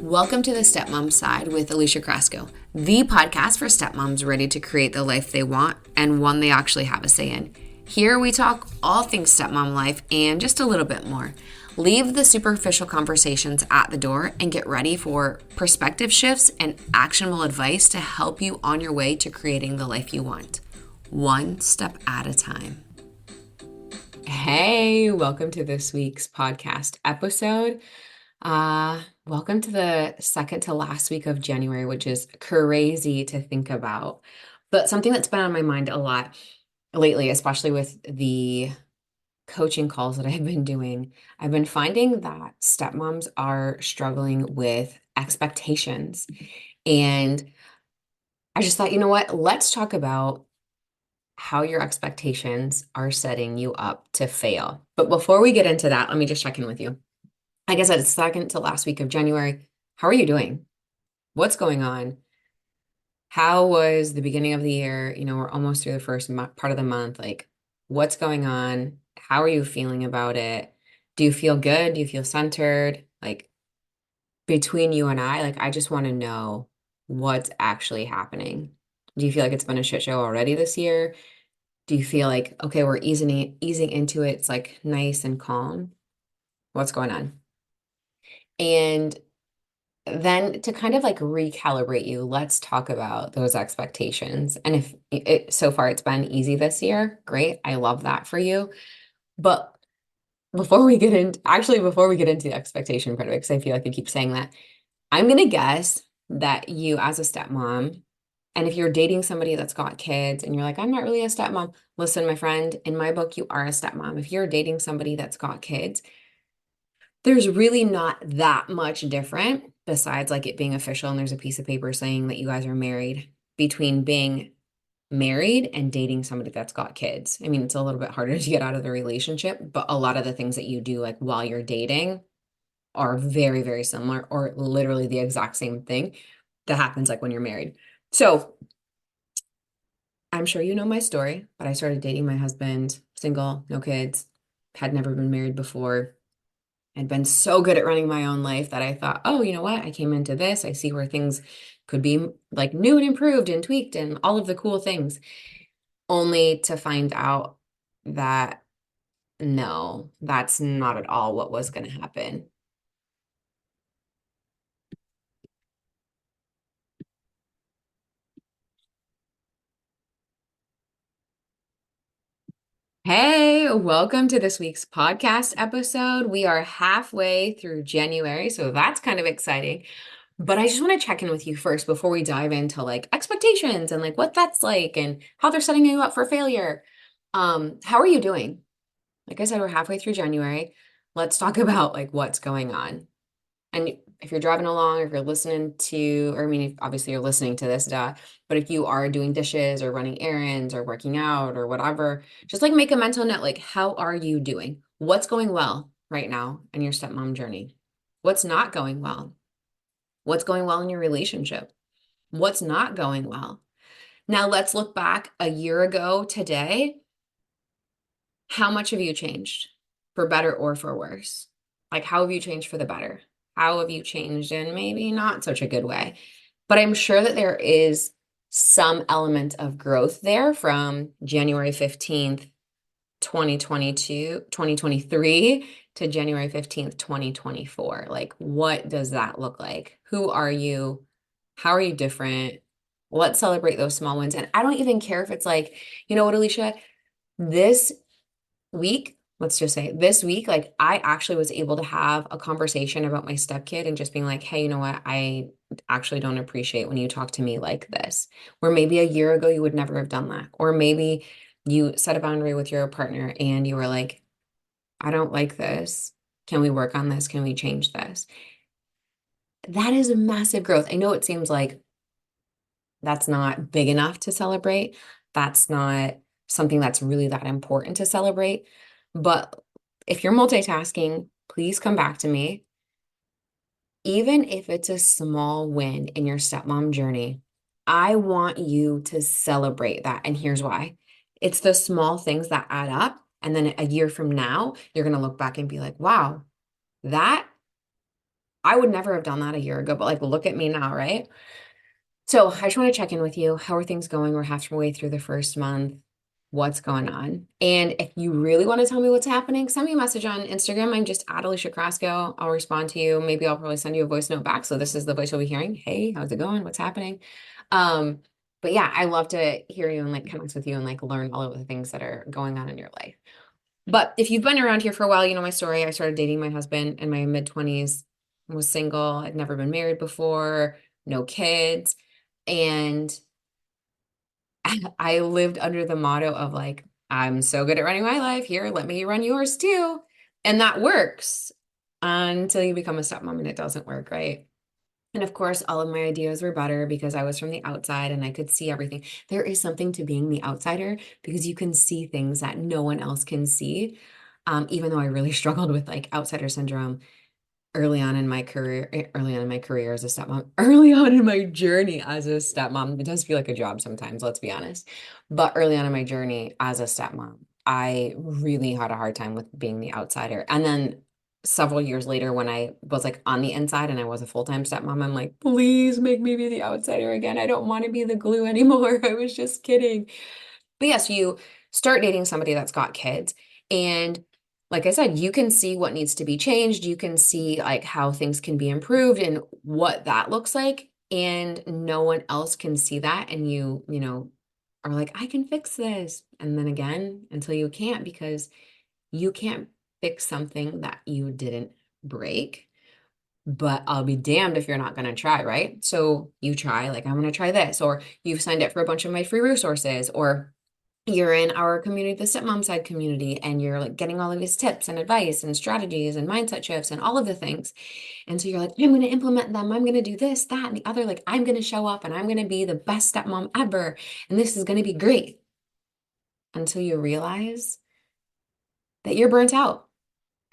Welcome to the Stepmom Side with Alicia Crasco, the podcast for stepmoms ready to create the life they want and one they actually have a say in. Here we talk all things stepmom life and just a little bit more. Leave the superficial conversations at the door and get ready for perspective shifts and actionable advice to help you on your way to creating the life you want, one step at a time. Hey, welcome to this week's podcast episode. Welcome to the second to last week of January, which is crazy to think about. But something that's been on my mind a lot lately, especially with the coaching calls that I've been doing, I've been finding that stepmoms are struggling with expectations. And I just thought, you know what? Let's talk about how your expectations are setting you up to fail. But before we get into that, let me just check in with you. Like I said, it's second to last week of January. How are you doing? What's going on? How was the beginning of the year? We're almost through the first part of the month. Like, what's going on? How are you feeling about it? Do you feel good? Do you feel centered? Like, between you and I just want to know what's actually happening. Do you feel like it's been a shit show already this year? Do you feel like, okay, we're easing into it. It's like nice and calm. What's going on? And then to kind of like recalibrate you, let's talk about those expectations. And if so far it's been easy this year, great. I love that for you. But before we get into the expectation part of it, because I feel like I keep saying that, I'm gonna guess that you as a stepmom, and if you're dating somebody that's got kids and you're like, I'm not really a stepmom, listen, my friend, in my book, you are a stepmom. If you're dating somebody that's got kids, there's really not that much different besides like it being official and there's a piece of paper saying that you guys are married between being married and dating somebody that's got kids. I mean, it's a little bit harder to get out of the relationship, but a lot of the things that you do like while you're dating are very, very similar or literally the exact same thing that happens like when you're married. So I'm sure you know my story, but I started dating my husband, single, no kids, had never been married before. I'd been so good at running my own life that I thought, oh, you know what? I came into this. I see where things could be like new and improved and tweaked and all of the cool things, only to find out that no, that's not at all what was going to happen. Hey, welcome to this week's podcast episode. We are halfway through January, so that's kind of exciting. But I just want to check in with you first before we dive into like expectations and like what that's like and how they're setting you up for failure. How are you doing? Like I said, we're halfway through January. Let's talk about like what's going on. And if you're driving along, if you're listening to, or I mean, if, obviously you're listening to this, duh, but if you are doing dishes or running errands or working out or whatever, just like make a mental note, like, how are you doing? What's going well right now in your stepmom journey? What's not going well? What's going well in your relationship? What's not going well? Now let's look back a year ago today. How much have you changed for better or for worse? Like, how have you changed for the better? How have you changed in maybe not such a good way? But I'm sure that there is some element of growth there from January 15th, 2023 to January 15th, 2024. Like, what does that look like? Who are you? How are you different? Let's celebrate those small wins. And I don't even care if it's like, you know what, Alicia, this week, let's just say this week, like I actually was able to have a conversation about my stepkid and just being like, hey, you know what? I actually don't appreciate when you talk to me like this. Where maybe a year ago you would never have done that. Or maybe you set a boundary with your partner and you were like, I don't like this. Can we work on this? Can we change this? That is a massive growth. I know it seems like that's not big enough to celebrate. That's not something that's really that important to celebrate. But if you're multitasking, please come back to me. Even if it's a small win in your stepmom journey, I want you to celebrate that. And here's why. It's the small things that add up. And then a year from now, you're going to look back and be like, wow, that I would never have done that a year ago, but like, look at me now, right? So I just want to check in with you. How are things going? We're halfway through the first month. What's going on? And if you really want to tell me what's happening, send me a message on Instagram. I'm just at Alicia Crasco. I'll respond to you. Maybe I'll probably send you a voice note back. So this is the voice you'll be hearing. Hey, how's it going? What's happening? Um, but yeah, I love to hear you and like connect with you and like learn all of the things that are going on in your life. But if you've been around here for a while, you know my story. I started dating my husband in my mid 20s, was single, I'd never been married before, no kids. And I lived under the motto of like, I'm so good at running my life here, let me run yours too. And that works until you become a stepmom and it doesn't work, right? And of course, all of my ideas were better because I was from the outside and I could see everything. There is something to being the outsider because you can see things that no one else can see. Even though I really struggled with like outsider syndrome early on in my career as a stepmom, early on in my journey as a stepmom. It does feel like a job sometimes, let's be honest. But early on in my journey as a stepmom, I really had a hard time with being the outsider. And then several years later, when I was like on the inside and I was a full-time stepmom, I'm like, please make me be the outsider again. I don't want to be the glue anymore. I was just kidding. But yes, you start dating somebody that's got kids. And like I said, you can see what needs to be changed. You can see like how things can be improved and what that looks like. And no one else can see that. And you are like, I can fix this. And then again, until you can't, because you can't fix something that you didn't break. But I'll be damned if you're not going to try, right? So you try, like, I'm going to try this, or you've signed up for a bunch of my free resources, or you're in our community, the stepmom side community, and you're like getting all of these tips and advice and strategies and mindset shifts and all of the things. And so you're like, I'm going to implement them. I'm going to do this, that, and the other. Like, I'm going to show up and I'm going to be the best stepmom ever. And this is going to be great until you realize that you're burnt out,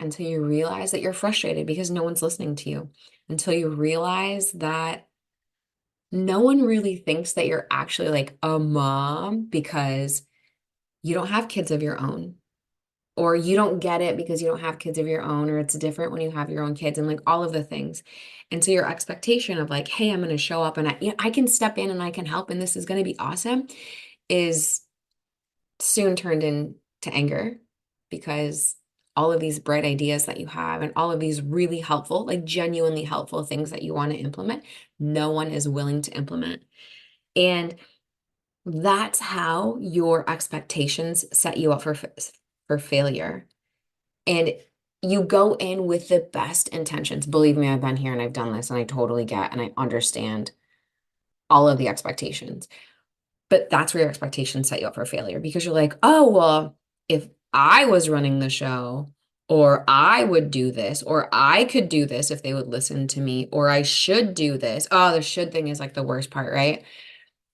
until you realize that you're frustrated because no one's listening to you, until you realize that no one really thinks that you're actually like a mom because you don't have kids of your own, or you don't get it because you don't have kids of your own, or it's different when you have your own kids, and like all of the things. And so your expectation of like, hey, I'm going to show up and I can step in and I can help and this is going to be awesome is soon turned into anger because all of these bright ideas that you have and all of these really helpful, like genuinely helpful things that you want to implement, no one is willing to implement. And that's how your expectations set you up for failure. And you go in with the best intentions. Believe me, I've been here and I've done this and I totally get and I understand all of the expectations. But that's where your expectations set you up for failure because you're like, oh, well, if I was running the show, or I would do this, or I could do this if they would listen to me, or I should do this. Oh, the should thing is like the worst part, right?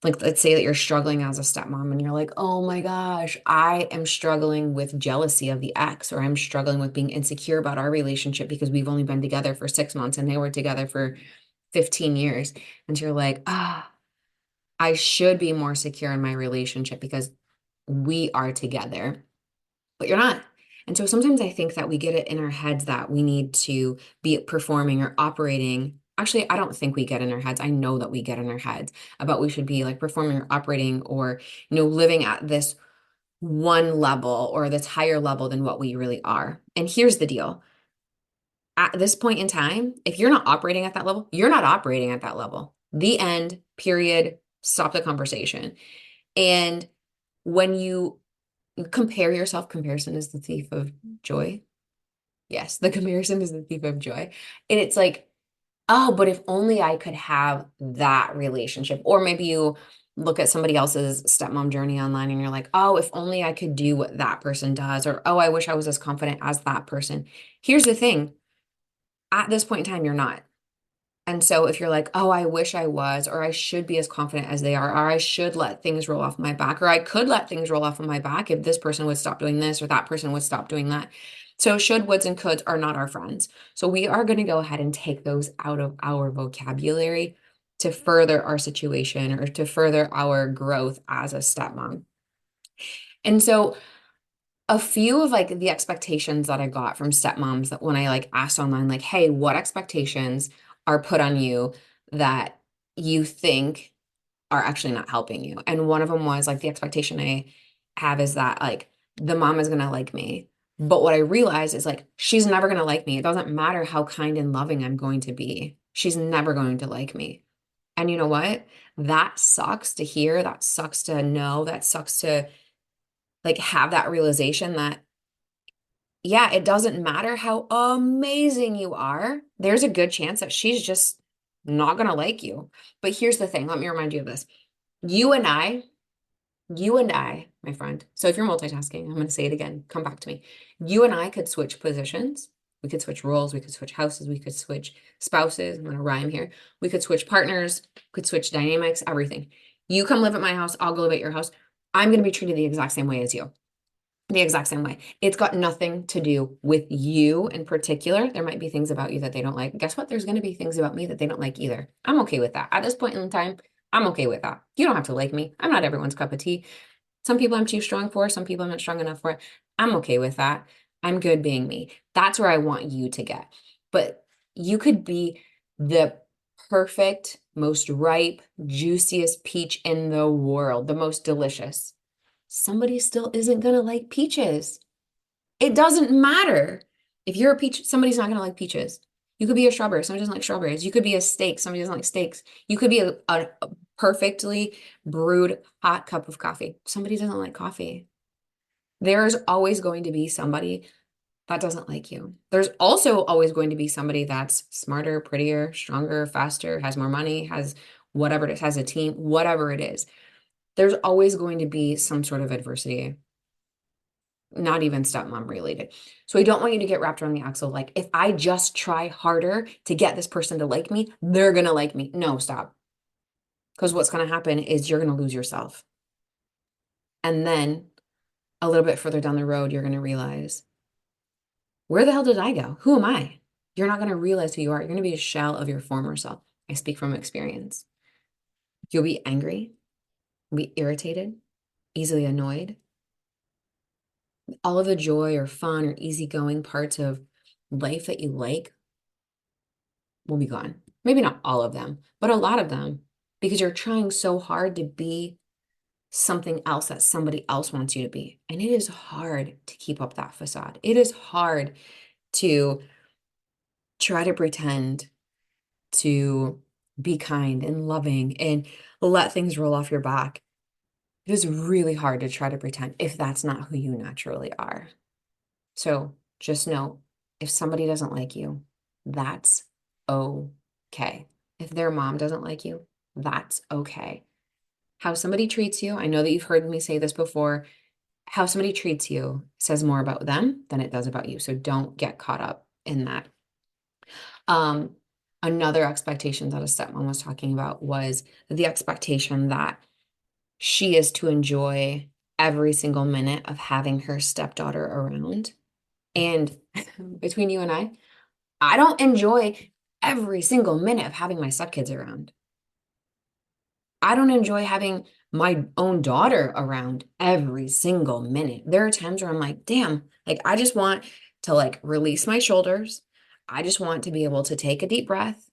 Like, let's say that you're struggling as a stepmom and you're like, oh my gosh, I am struggling with jealousy of the ex, or I'm struggling with being insecure about our relationship because we've only been together for 6 months and they were together for 15 years. And you're like, I should be more secure in my relationship because we are together, but you're not. And so sometimes I think that we get it in our heads that we need to be performing or operating. Actually, I don't think we get in our heads. I know that we get in our heads about we should be like performing or operating or, living at this one level or this higher level than what we really are. And here's the deal. At this point in time, if you're not operating at that level, you're not operating at that level. The end, period. Stop the conversation. And when you compare yourself, comparison is the thief of joy. Yes, the comparison is the thief of joy. And it's like, oh, but if only I could have that relationship. Or maybe you look at somebody else's stepmom journey online and you're like, oh, if only I could do what that person does. Or, oh, I wish I was as confident as that person. Here's the thing. At this point in time, you're not. And so if you're like, oh, I wish I was, or I should be as confident as they are, or I should let things roll off my back, or I could let things roll off of my back if this person would stop doing this or that person would stop doing that. So should, woulds, and coulds are not our friends. So we are going to go ahead and take those out of our vocabulary to further our situation or to further our growth as a stepmom. And so a few of like the expectations that I got from stepmoms that when I like asked online, like, hey, what expectations are put on you that you think are actually not helping you? And one of them was like the expectation I have is that like the mom is gonna like me. But what I realized is like she's never gonna like me. It doesn't matter how kind and loving I'm going to be. She's never going to like me. And you know what? That sucks to hear. That sucks to know. That sucks to like have that realization that yeah, it doesn't matter how amazing you are. There's a good chance that she's just not gonna like you. But here's the thing, let me remind you of this. You and I, you and I, my friend. So if you're multitasking, I'm gonna say it again. Come back to me. You and I could switch positions. We could switch roles, we could switch houses, we could switch spouses. I'm gonna rhyme here. We could switch partners, could switch dynamics, everything. You come live at my house, I'll go live at your house. I'm gonna be treated the exact same way as you. The exact same way. It's got nothing to do with you in particular. There might be things about you that they don't like. Guess what? There's going to be things about me that they don't like either. I'm okay with that. At this point in time, I'm okay with that. You don't have to like me. I'm not everyone's cup of tea. Some people I'm too strong for, some people I'm not strong enough for. I'm okay with that. I'm good being me. That's where I want you to get. But you could be the perfect, most ripe, juiciest peach in the world, the most delicious. Somebody still isn't going to like peaches. It doesn't matter. If you're a peach, somebody's not going to like peaches. You could be a strawberry. Somebody doesn't like strawberries. You could be a steak. Somebody doesn't like steaks. You could be a perfectly brewed hot cup of coffee. Somebody doesn't like coffee. There's always going to be somebody that doesn't like you. There's also always going to be somebody that's smarter, prettier, stronger, faster, has more money, has whatever it is, has a team, whatever it is. There's always going to be some sort of adversity, not even stepmom related. So I don't want you to get wrapped around the axle like, if I just try harder to get this person to like me, they're going to like me. No, stop. Because what's going to happen is you're going to lose yourself. And then a little bit further down the road, you're going to realize, where the hell did I go? Who am I? You're not going to realize who you are. You're going to be a shell of your former self. I speak from experience. You'll be angry, be irritated, easily annoyed. All of the joy or fun or easygoing parts of life that you like will be gone. Maybe not all of them, but a lot of them, because you're trying so hard to be something else that somebody else wants you to be. And it is hard to keep up that facade. It is hard to try to pretend to be kind and loving and let things roll off your back. It is really hard to try to pretend if that's not who you naturally are. So just know if somebody doesn't like you, that's okay. If their mom doesn't like you, that's okay. How somebody treats you, I know that you've heard me say this before, how somebody treats you says more about them than it does about you. So don't get caught up in that. Um, Another expectation that a stepmom was talking about was the expectation that she is to enjoy every single minute of having her stepdaughter around. And between you and I don't enjoy every single minute of having my stepkids around. I don't enjoy having my own daughter around every single minute. There are times where I'm like, damn, like I just want to like release my shoulders. I just want to be able to take a deep breath.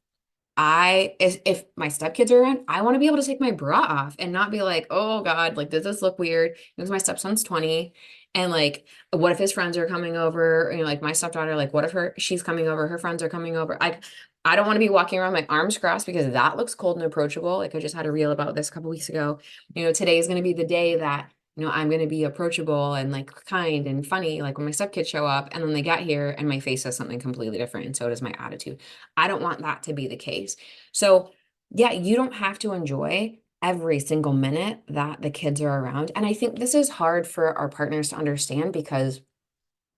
If my stepkids are around, I want to be able to take my bra off and not be like, oh God, like, does this look weird? Because my stepson's 20. And like, what if his friends are coming over? You know, like my stepdaughter, like, what if she's coming over, her friends are coming over? I don't want to be walking around my arms crossed because that looks cold and approachable. Like I just had a reel about this a couple weeks ago. You know, today is going to be the day that I'm going to be approachable and like kind and funny, like when my stepkids show up and then they get here and my face says something completely different. And so does my attitude. I don't want that to be the case. So, yeah, you don't have to enjoy every single minute that the kids are around. And I think this is hard for our partners to understand because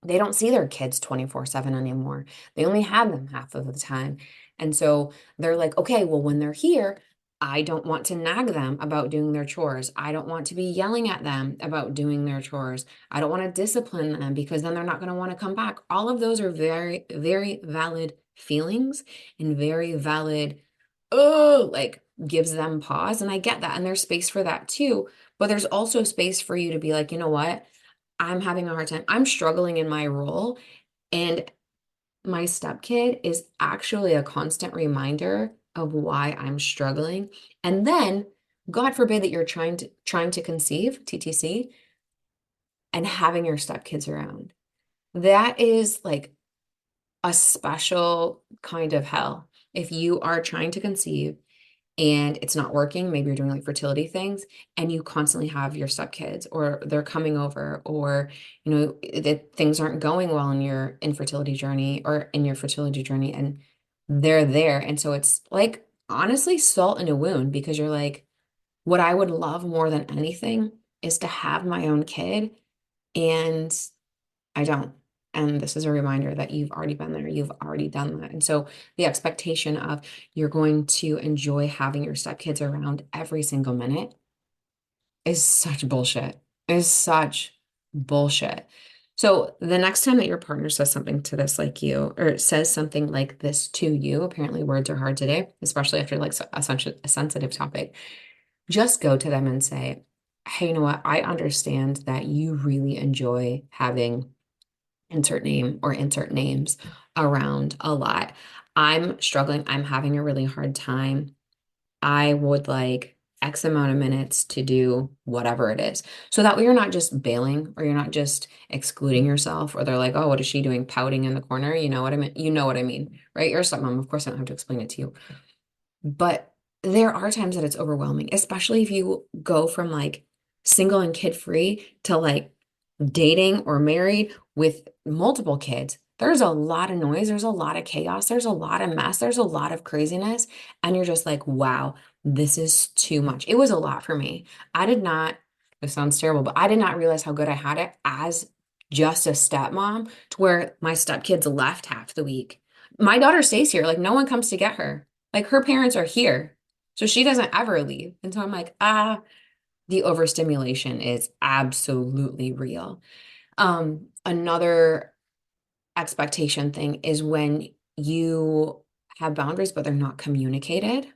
they don't see their kids 24/7 anymore. They only have them half of the time. And so they're like, okay, well, when they're here, I don't want to nag them about doing their chores. I don't want to be yelling at them about doing their chores. I don't want to discipline them because then they're not going to want to come back. All of those are very, very valid feelings and very valid, oh, like gives them pause. And I get that. And there's space for that too. But there's also space for you to be like, you know what? I'm having a hard time. I'm struggling in my role. And my stepkid is actually a constant reminder of why I'm struggling. And then, God forbid that you're trying to conceive, TTC, and having your stepkids around. That is like a special kind of hell. If you are trying to conceive and it's not working, maybe you're doing like fertility things and you constantly have your stepkids or they're coming over or that things aren't going well in your infertility journey or in your fertility journey and they're there. And so it's like honestly salt in a wound because you're like, what I would love more than anything is to have my own kid and I don't. And this is a reminder that you've already been there, you've already done that. And so the expectation of you're going to enjoy having your stepkids around every single minute is such bullshit. Is such bullshit. So the next time that your partner says something to this like you, or says something like this to you, apparently words are hard today, especially after like a sensitive topic, just go to them and say, hey, you know what? I understand that you really enjoy having insert name or insert names around a lot. I'm struggling. I'm having a really hard time. I would like X amount of minutes to do whatever it is. So that way you're not just bailing or you're not just excluding yourself or they're like, oh, what is she doing pouting in the corner? You know what I mean? You know what I mean, right? You're a stepmom. Of course, I don't have to explain it to you. But there are times that it's overwhelming, especially if you go from like single and kid free to like dating or married with multiple kids. There's a lot of noise, there's a lot of chaos, there's a lot of mess, there's a lot of craziness. And you're just like, wow, this is too much. It was a lot for me. I did not, this sounds terrible, but I did not realize how good I had it as just a stepmom to where my stepkids left half the week. My daughter stays here, like no one comes to get her. Like her parents are here. So she doesn't ever leave. And so I'm like, the overstimulation is absolutely real. Another expectation thing is when you have boundaries, but they're not communicated,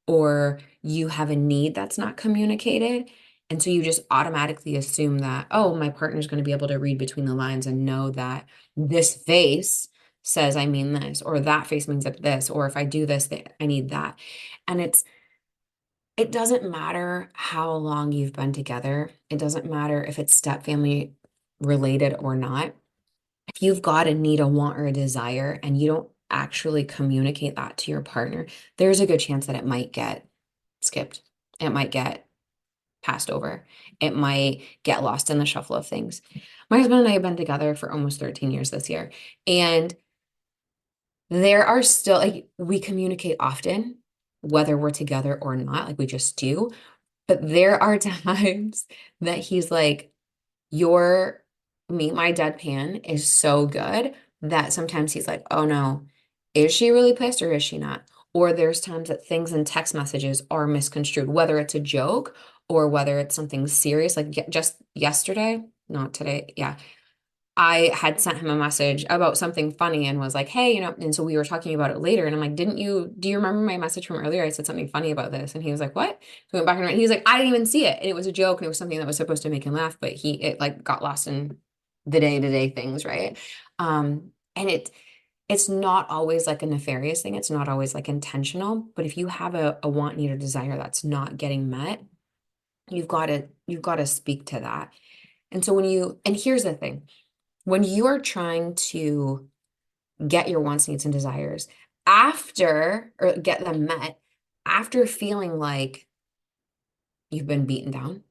or you have a need that's not communicated. And so you just automatically assume that, oh, my partner's going to be able to read between the lines and know that this face says I mean this, or that face means that this, or if I do this, that I need that. And it doesn't matter how long you've been together. It doesn't matter if it's step family related or not. If you've got a need, a want, or a desire, and you don't actually communicate that to your partner, there's a good chance that it might get skipped. It might get passed over. It might get lost in the shuffle of things. My husband and I have been together for almost 13 years this year. And there are still, like, we communicate often, whether we're together or not, like we just do. But there are times that he's like, your my deadpan is so good that sometimes he's like, oh no, is she really pissed or is she not? Or there's times that things in text messages are misconstrued, whether it's a joke or whether it's something serious. Like just yesterday, not today, yeah, I had sent him a message about something funny and was like, hey, and so we were talking about it later. And I'm like, do you remember my message from earlier? I said something funny about this. And he was like, what? So we went back and he was like, I didn't even see it. And it was a joke and it was something that was supposed to make him laugh, but it like got lost in the day-to-day things, right? And it's not always like a nefarious thing. It's not always like intentional. But if you have a want, need, or desire that's not getting met, you've got to speak to that. And so and here's the thing when you are trying to get your wants, needs, and desires after, or get them met, after feeling like you've been beaten down,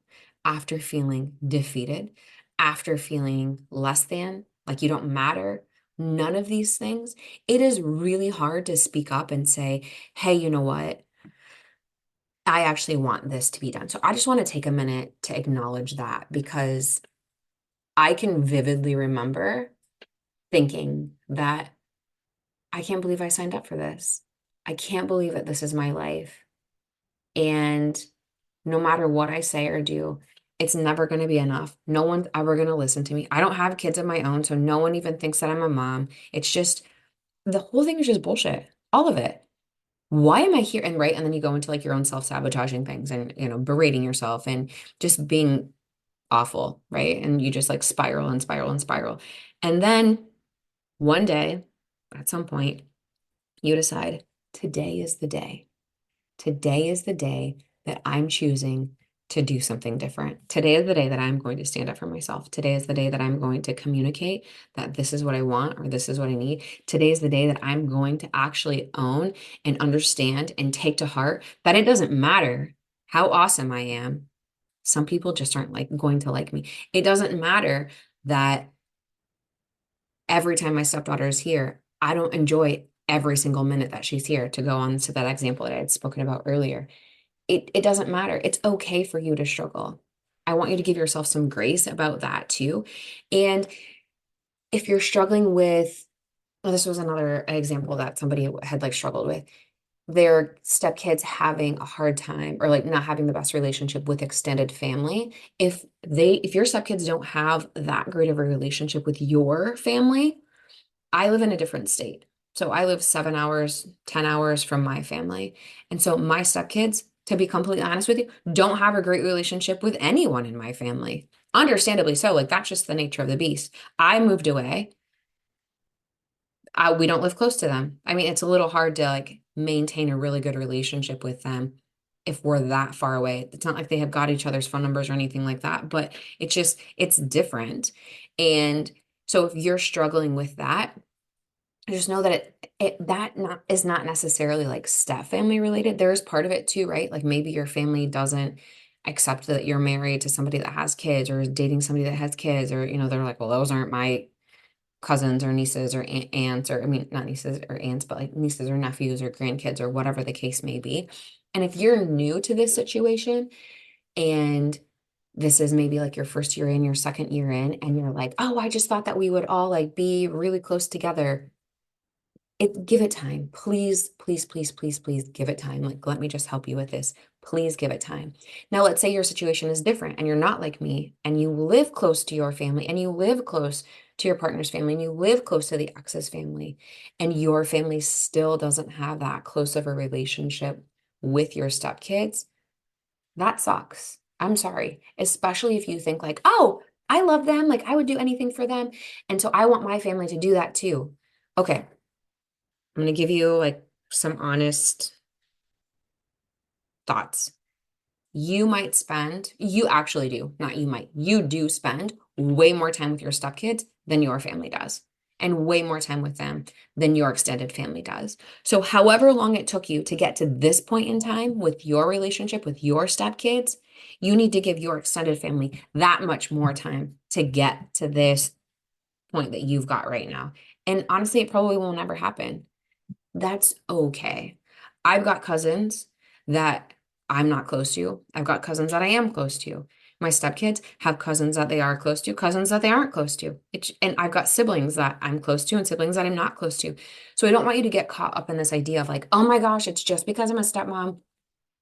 after feeling defeated, after feeling less than, like you don't matter, none of these things, it is really hard to speak up and say, hey, you know what? I actually want this to be done. So I just want to take a minute to acknowledge that because I can vividly remember thinking that I can't believe I signed up for this. I can't believe that this is my life. And no matter what I say or do, it's never going to be enough. No one's ever going to listen to me. I don't have kids of my own, so no one even thinks that I'm a mom. It's just the whole thing is just bullshit. All of it. Why am I here? And right. And then you go into like your own self-sabotaging things and, berating yourself and just being awful, right? And you just like spiral and spiral and spiral. And then one day, at some point, you decide today is the day. Today is the day that I'm choosing to do something different. Today is the day that I'm going to stand up for myself. Today is the day that I'm going to communicate that this is what I want or this is what I need. Today is the day that I'm going to actually own and understand and take to heart that it doesn't matter how awesome I am. Some people just aren't like going to like me. It doesn't matter that every time my stepdaughter is here, I don't enjoy every single minute that she's here, to go on to that example that I had spoken about earlier. It doesn't matter. It's okay for you to struggle. I want you to give yourself some grace about that too. And if you're struggling with, well, this was another example that somebody had like struggled with their stepkids having a hard time or like not having the best relationship with extended family. If your stepkids don't have that great of a relationship with your family, I live in a different state. So I live 7 hours, 10 hours from my family. And so my stepkids, to be completely honest with you, don't have a great relationship with anyone in my family. Understandably so. Like that's just the nature of the beast. I moved away. We don't live close to them. I mean, it's a little hard to like maintain a really good relationship with them if we're that far away. It's not like they have got each other's phone numbers or anything like that, but it's different. And so if you're struggling with that, just know that is not necessarily like step family related. There's part of it too, right? Like maybe your family doesn't accept that you're married to somebody that has kids or is dating somebody that has kids, or they're like, well, those aren't my cousins or nieces or aunts, or I mean not nieces or aunts, but like nieces or nephews or grandkids or whatever the case may be. And if you're new to this situation and this is maybe like your first year in, your second year in, and you're like, oh, I just thought that we would all like be really close together. Give it time. Please, please, please, please, please give it time. Like, let me just help you with this. Please give it time. Now, let's say your situation is different and you're not like me and you live close to your family and you live close to your partner's family and you live close to the ex's family and your family still doesn't have that close of a relationship with your stepkids. That sucks. I'm sorry. Especially if you think like, oh, I love them. Like, I would do anything for them. And so I want my family to do that too. Okay. I'm going to give you like some honest thoughts. You actually do, not you might, you do spend way more time with your stepkids than your family does, and way more time with them than your extended family does. So, however long it took you to get to this point in time with your relationship with your stepkids, you need to give your extended family that much more time to get to this point that you've got right now. And honestly, it probably will never happen. That's okay. I've got cousins that I'm not close to. I've got cousins that I am close to. My stepkids have cousins that they are close to, cousins that they aren't close to. And I've got siblings that I'm close to and siblings that I'm not close to. So I don't want you to get caught up in this idea of like, oh my gosh, it's just because I'm a stepmom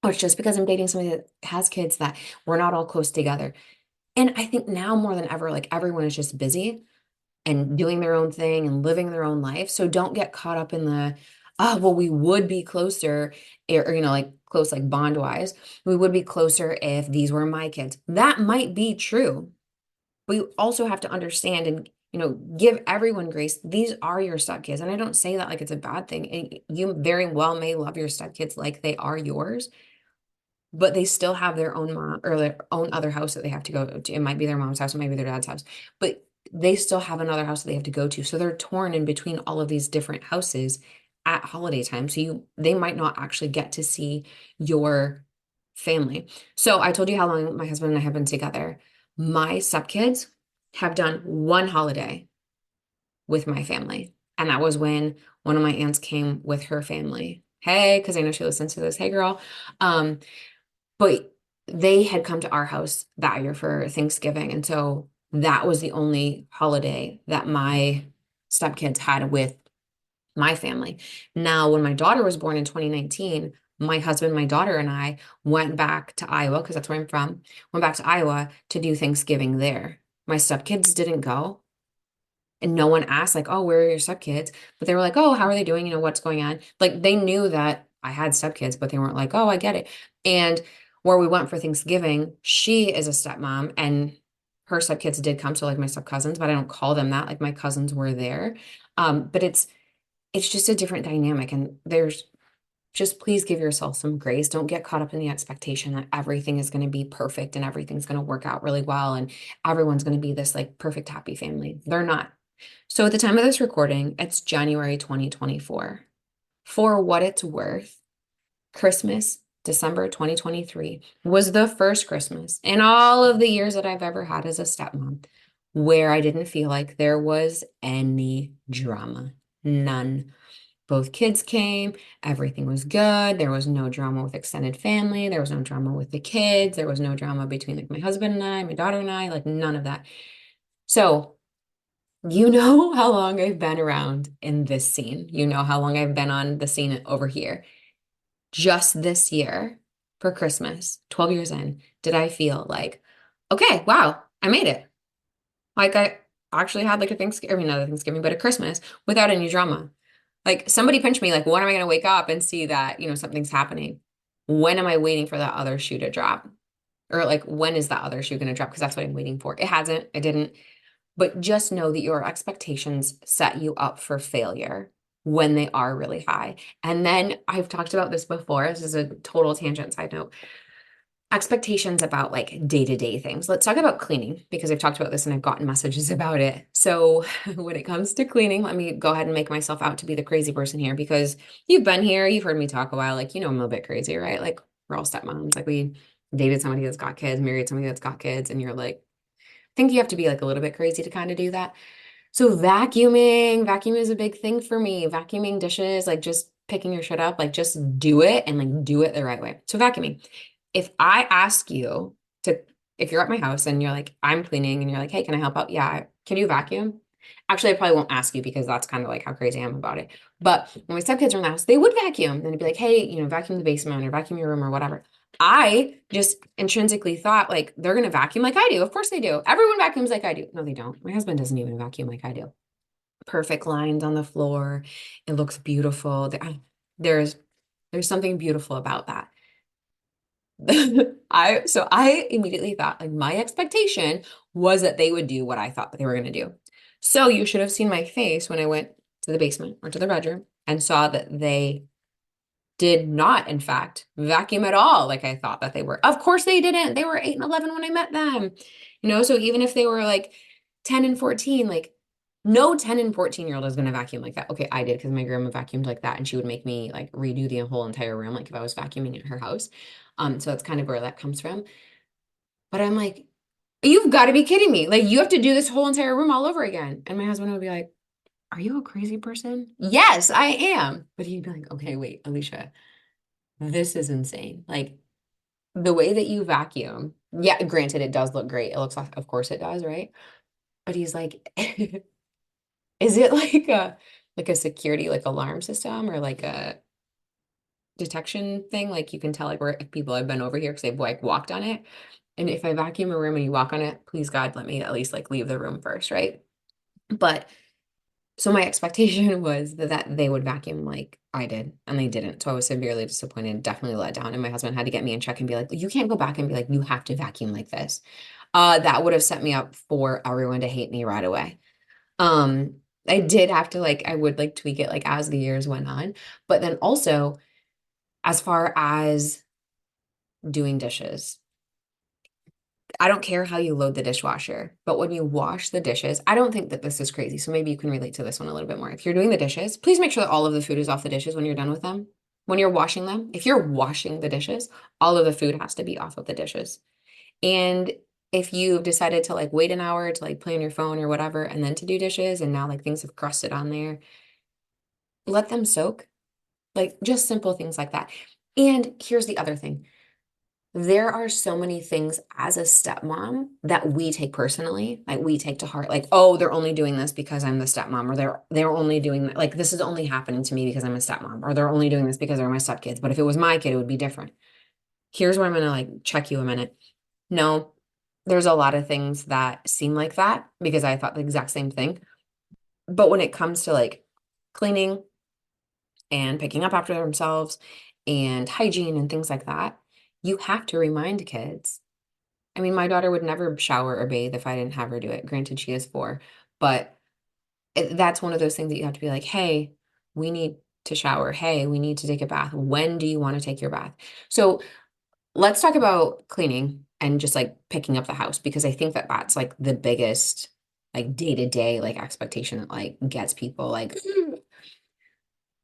or it's just because I'm dating somebody that has kids that we're not all close together. And I think now more than ever, like everyone is just busy and doing their own thing and living their own life. So don't get caught up in the, oh, well, we would be closer, or like close, like bond wise, we would be closer if these were my kids. That might be true. But you also have to understand and, give everyone grace. These are your stepkids. And I don't say that like it's a bad thing. And you very well may love your stepkids like they are yours, but they still have their own mom or their own other house that they have to go to. It might be their mom's house, it might be their dad's house, but they still have another house that they have to go to. So they're torn in between all of these different houses at holiday time. So they might not actually get to see your family. So I told you how long my husband and I have been together. My stepkids have done one holiday with my family. And that was when one of my aunts came with her family. Hey, because I know she listens to this. Hey, girl. But they had come to our house that year for Thanksgiving. And so that was the only holiday that my stepkids had with my family. Now, when my daughter was born in 2019, my husband, my daughter, and I went back to Iowa, because that's where I'm from, went back to Iowa to do Thanksgiving there. My stepkids didn't go. And no one asked, like, oh, where are your stepkids? But they were like, oh, how are they doing? What's going on? Like, they knew that I had stepkids, but they weren't like, oh, I get it. And where we went for Thanksgiving, she is a stepmom and her stepkids did come, so like my step cousins, but I don't call them that. Like my cousins were there. But it's just a different dynamic. And there's just please give yourself some grace. Don't get caught up in the expectation that everything is going to be perfect and everything's going to work out really well and everyone's going to be this like perfect, happy family. They're not. So at the time of this recording, it's January 2024. For what it's worth, Christmas, December 2023, was the first Christmas in all of the years that I've ever had as a stepmom where I didn't feel like there was any drama. None. Both kids came, everything was good. There was no drama with extended family. There was no drama with the kids. There was no drama between like my husband and I, my daughter and I, like none of that. So, you know how long I've been around in this scene. You know how long I've been on the scene over here. Just this year for Christmas, 12 years in, did I feel like, okay, wow, I made it. Like I actually had like a Thanksgiving, I mean, not a Thanksgiving, but a Christmas without any drama. Like somebody pinch me, like when am I going to wake up and see that, something's happening? When am I waiting for that other shoe to drop? Or like when is that other shoe going to drop? Because that's what I'm waiting for. It hasn't, it didn't. But just know that your expectations set you up for failure when they are really high. And then I've talked about this before. This is a total tangent side note. Expectations about like day-to-day things. Let's talk about cleaning because I've talked about this and I've gotten messages about it. So when it comes to cleaning, let me go ahead and make myself out to be the crazy person here because you've been here, you've heard me talk a while, like, I'm a bit crazy, right? Like we're all stepmoms. Like we dated somebody that's got kids, married somebody that's got kids, and you're like, I think you have to be like a little bit crazy to kind of do that. So vacuum is a big thing for me. Vacuuming dishes, like just picking your shit up, like just do it and like do it the right way. So vacuuming. If I ask you to, if you're at my house and you're like, I'm cleaning and you're like, hey, can I help out? Yeah. Can you vacuum? Actually, I probably won't ask you because that's kind of like how crazy I am about it. But when my stepkids are in the house, they would vacuum. Then it'd be like, hey, vacuum the basement or vacuum your room or whatever. I just intrinsically thought like they're gonna vacuum like I do. Of course they do. Everyone vacuums like I do. No, they don't. My husband doesn't even vacuum like I do. Perfect lines on the floor. It looks beautiful. There's there's something beautiful about that. I immediately thought like my expectation was that they would do what I thought that they were gonna do. So you should have seen my face when I went to the basement or to the bedroom and saw that they did not, in fact, vacuum at all like I thought that they were. Of course they didn't. They were 8 and 11 when I met them. So even if they were like 10 and 14, like no 10 and 14-year-old is going to vacuum like that. Okay, I did because my grandma vacuumed like that and she would make me like redo the whole entire room like if I was vacuuming at her house. So that's kind of where that comes from. But I'm like, you've got to be kidding me. Like you have to do this whole entire room all over again. And my husband would be like, are you a crazy person? Yes, I am. But he'd be like, okay, wait, Alicia, this is insane. Like the way that you vacuum, yeah, granted, it does look great. It looks like, of course it does, right? But he's like, is it like a security, like alarm system or like a detection thing? Like you can tell like where if people have been over here because they've like walked on it. And if I vacuum a room and you walk on it, please God, let me at least like leave the room first, right? But so my expectation was that they would vacuum like I did, and they didn't. So I was severely disappointed, definitely let down. And my husband had to get me in check and be like, you can't go back and be like, you have to vacuum like this. That would have set me up for everyone to hate me right away. Um, I did have to like, I would like tweak it like as the years went on. But then also, as far as doing dishes, I don't care how you load the dishwasher, but when you wash the dishes, I don't think that this is crazy. So maybe you can relate to this one a little bit more. If you're doing the dishes, please make sure that all of the food is off the dishes when you're done with them. When you're washing them, if you're washing the dishes, all of the food has to be off of the dishes. And if you've decided to like wait an hour to like play on your phone or whatever, and then to do dishes, and now like things have crusted on there, let them soak. Like just simple things like that. And here's the other thing. There are so many things as a stepmom that we take personally, like we take to heart, like, oh, they're only doing this because I'm the stepmom, or they're only doing that, like this is only happening to me because I'm a stepmom, or they're only doing this because they're my stepkids. But if it was my kid, it would be different. Here's where I'm gonna like check you a minute. No, there's a lot of things that seem like that because I thought the exact same thing. But when it comes to like cleaning and picking up after themselves and hygiene and things like that, you have to remind kids I mean, my daughter would never shower or bathe if I didn't have her do it. Granted, she is 4, but that's one of those things that you have to be like, hey, we need to shower. Hey, we need to take a bath. When do you want to take your bath? So let's talk about cleaning and just like picking up the house because I think that that's like the biggest like day to day like expectation that like gets people like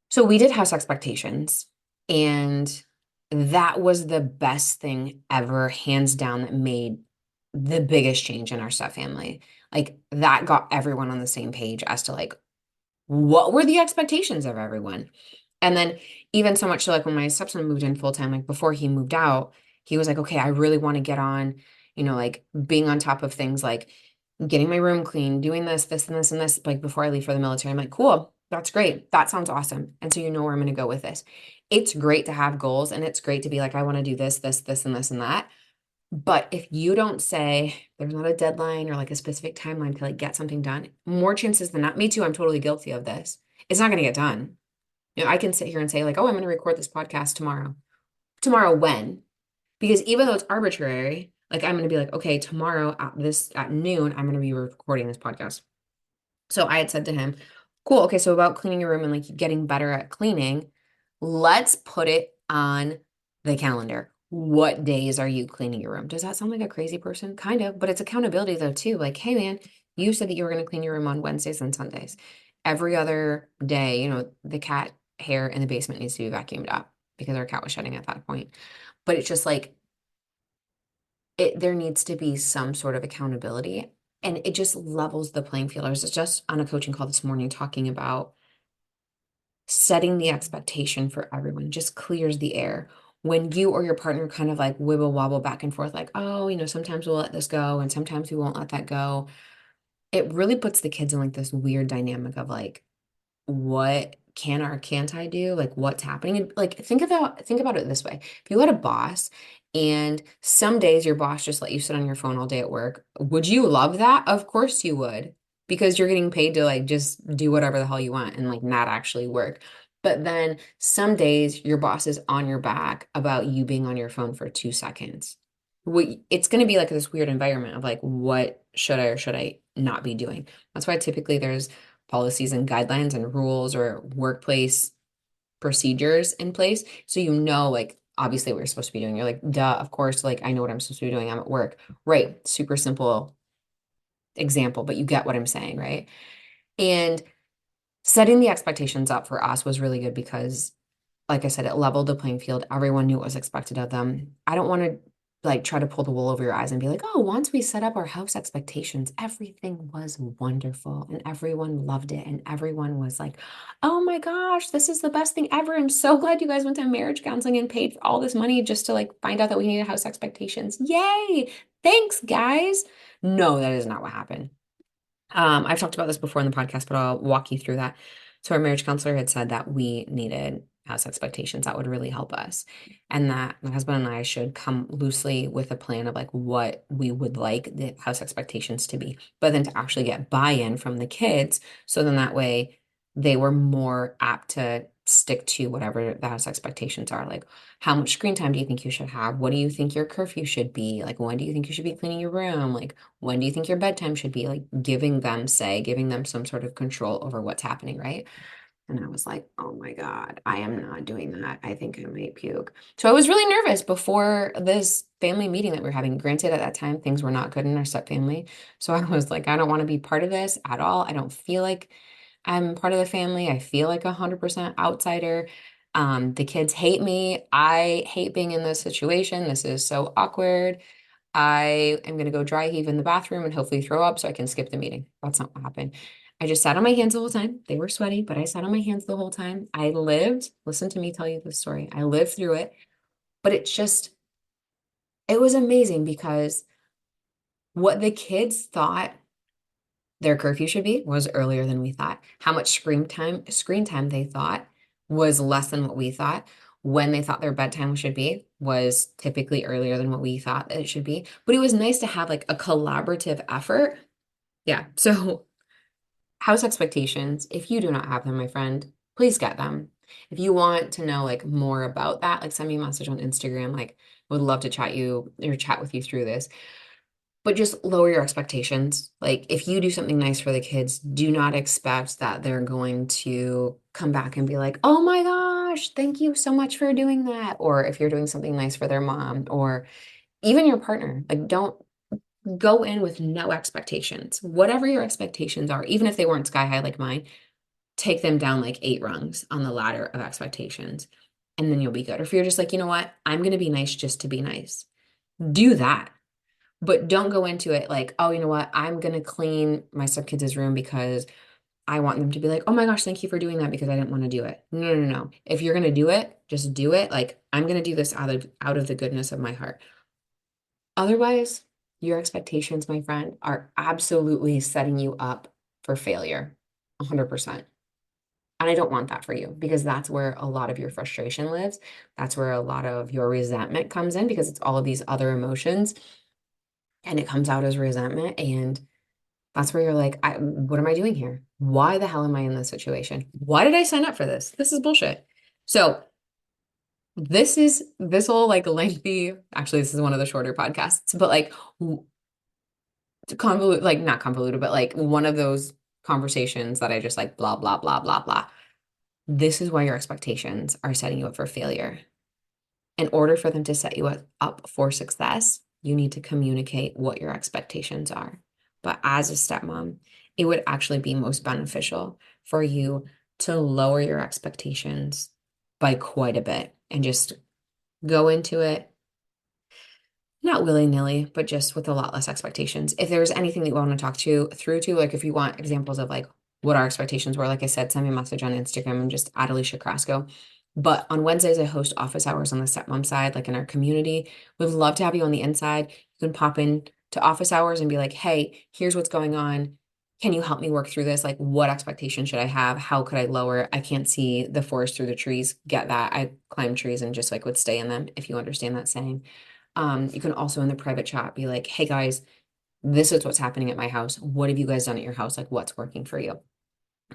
so we did house expectations and that was the best thing ever hands down that made the biggest change in our step family. Like that got everyone on the same page as to like what were the expectations of everyone. And then even so much so like when my stepson moved in full time, like before he moved out, he was like, okay, I really want to get on, like being on top of things like getting my room clean, doing this, this, and this, and this, like before I leave for the military. I'm like, cool, that's great. That sounds awesome. And so you know where I'm going to go with this. It's great to have goals and it's great to be like, I want to do this, this, this, and this, and that. But if you don't say there's not a deadline or like a specific timeline to like get something done, more chances than not, me too, I'm totally guilty of this. It's not going to get done. I can sit here and say like, oh, I'm going to record this podcast tomorrow. Tomorrow when? Because even though it's arbitrary, like I'm going to be like, okay, tomorrow at noon, I'm going to be recording this podcast. So I had said to him, cool, okay, so about cleaning your room and like getting better at cleaning, let's put it on the calendar. What days are you cleaning your room? Does that sound like a crazy person? Kind of, but it's accountability though too. Like, hey man, you said that you were going to clean your room on Wednesdays and Sundays. Every other day, the cat hair in the basement needs to be vacuumed up because our cat was shedding at that point. But it's just like there needs to be some sort of accountability and it just levels the playing field. I was just on a coaching call this morning talking about setting the expectation for everyone just clears the air. When you or your partner kind of like wibble wobble back and forth, like, oh, sometimes we'll let this go and sometimes we won't let that go. It really puts the kids in like this weird dynamic of like, what can or can't I do? Like what's happening? And like think about it this way. If you had a boss and some days your boss just let you sit on your phone all day at work, would you love that? Of course you would, because you're getting paid to like just do whatever the hell you want and like not actually work. But then some days your boss is on your back about you being on your phone for 2 seconds. It's going to be like this weird environment of like, what should I or should I not be doing? That's why typically there's policies and guidelines and rules or workplace procedures in place. So like obviously what you're supposed to be doing. You're like, duh, of course, like I know what I'm supposed to be doing. I'm at work. Right. Super simple example, but you get what I'm saying, right? And setting the expectations up for us was really good because like I said, it leveled the playing field. Everyone knew what was expected of them. I don't want to like try to pull the wool over your eyes and be like, oh, once we set up our house expectations, everything was wonderful and everyone loved it. And everyone was like, oh my gosh, this is the best thing ever. I'm so glad you guys went to marriage counseling and paid all this money just to like find out that we needed house expectations. Yay. Thanks, guys. No, that is not what happened. I've talked about this before in the podcast, but I'll walk you through that. So our marriage counselor had said that we needed house expectations that would really help us, and that my husband and I should come loosely with a plan of like what we would like the house expectations to be, but then to actually get buy-in from the kids, so then that way they were more apt to stick to whatever the house expectations are. Like, how much screen time do you think you should have? What do you think your curfew should be? Like, when do you think you should be cleaning your room? Like, when do you think your bedtime should be? Like giving them some sort of control over what's happening, right? And I was like, oh my God, I am not doing that. I think I might puke. So I was really nervous before this family meeting that we are having. Granted, at that time, things were not good in our step family. So I was like, I don't want to be part of this at all. I don't feel like I'm part of the family. I feel like 100% outsider. The kids hate me. I hate being in this situation. This is so awkward. I am going to go dry heave in the bathroom and hopefully throw up so I can skip the meeting. That's not what happened. I just sat on my hands the whole time. They were sweaty, but I sat on my hands the whole time. Listen to me tell you this story. I lived through it, but it was amazing because what the kids thought their curfew should be was earlier than we thought. How much screen time they thought was less than what we thought. When they thought their bedtime should be was typically earlier than what we thought it should be. But it was nice to have like a collaborative effort. Yeah. So house expectations, if you do not have them, my friend, please get them. If you want to know like more about that, like send me a message on Instagram. Like would love to chat with you through this. But just lower your expectations. Like if you do something nice for the kids, do not expect that they're going to come back and be like, "Oh my gosh, thank you so much for doing that." Or if you're doing something nice for their mom or even your partner, like don't go in with no expectations. Whatever your expectations are, even if they weren't sky high like mine, take them down like 8 rungs on the ladder of expectations, and then you'll be good. Or if you're just like, you know what, I'm going to be nice just to be nice, do that. But don't go into it like, oh, you know what, I'm going to clean my stepkids' room because I want them to be like, oh my gosh, thank you for doing that because I didn't want to do it. No, no, no. If you're going to do it, just do it. Like, I'm going to do this out of the goodness of my heart. Otherwise, your expectations, my friend, are absolutely setting you up for failure, 100%. And I don't want that for you because that's where a lot of your frustration lives. That's where a lot of your resentment comes in because it's all of these other emotions and it comes out as resentment. And that's where you're like, what am I doing here? Why the hell am I in this situation? Why did I sign up for this? This is bullshit. So this whole like lengthy, actually, this is one of the shorter podcasts, but like convoluted, like not convoluted, but like one of those conversations that I just like blah, blah, blah, blah, blah. This is why your expectations are setting you up for failure. In order for them to set you up for success, you need to communicate what your expectations are. But as a stepmom, it would actually be most beneficial for you to lower your expectations by quite a bit and just go into it not willy-nilly, but just with a lot less expectations. If there's anything that you want to talk to through to, like if you want examples of like what our expectations were, like I said, send me a message on Instagram and just add Alicia Crasco. But on Wednesdays, I host office hours on the stepmom side, like in our community. We'd love to have you on the inside. You can pop in to office hours and be like, hey, here's what's going on. Can you help me work through this? Like, what expectation should I have? How could I lower it? I can't see the forest through the trees. Get that. I climb trees and just like would stay in them, if you understand that saying. You can also in the private chat be like, hey guys, this is what's happening at my house. What have you guys done at your house? Like what's working for you?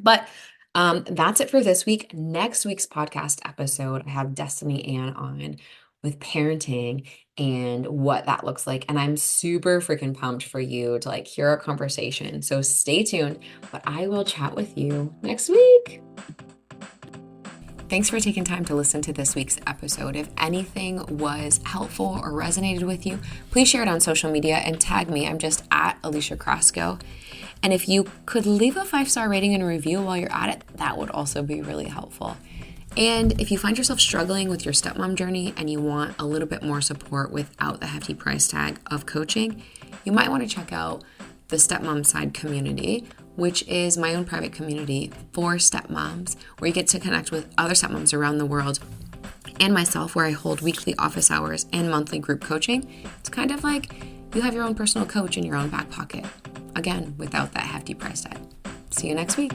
But that's it for this week. Next week's podcast episode, I have Destiny Ann on with parenting and what that looks like. And I'm super freaking pumped for you to like hear our conversation. So stay tuned, but I will chat with you next week. Thanks for taking time to listen to this week's episode. If anything was helpful or resonated with you, please share it on social media and tag me. I'm just at Alicia Crasco. And if you could leave a 5-star rating and a review while you're at it, that would also be really helpful. And if you find yourself struggling with your stepmom journey and you want a little bit more support without the hefty price tag of coaching, you might want to check out the Stepmom Side community, which is my own private community for stepmoms, where you get to connect with other stepmoms around the world and myself, where I hold weekly office hours and monthly group coaching. It's kind of like you have your own personal coach in your own back pocket. Again, without that hefty price tag. See you next week.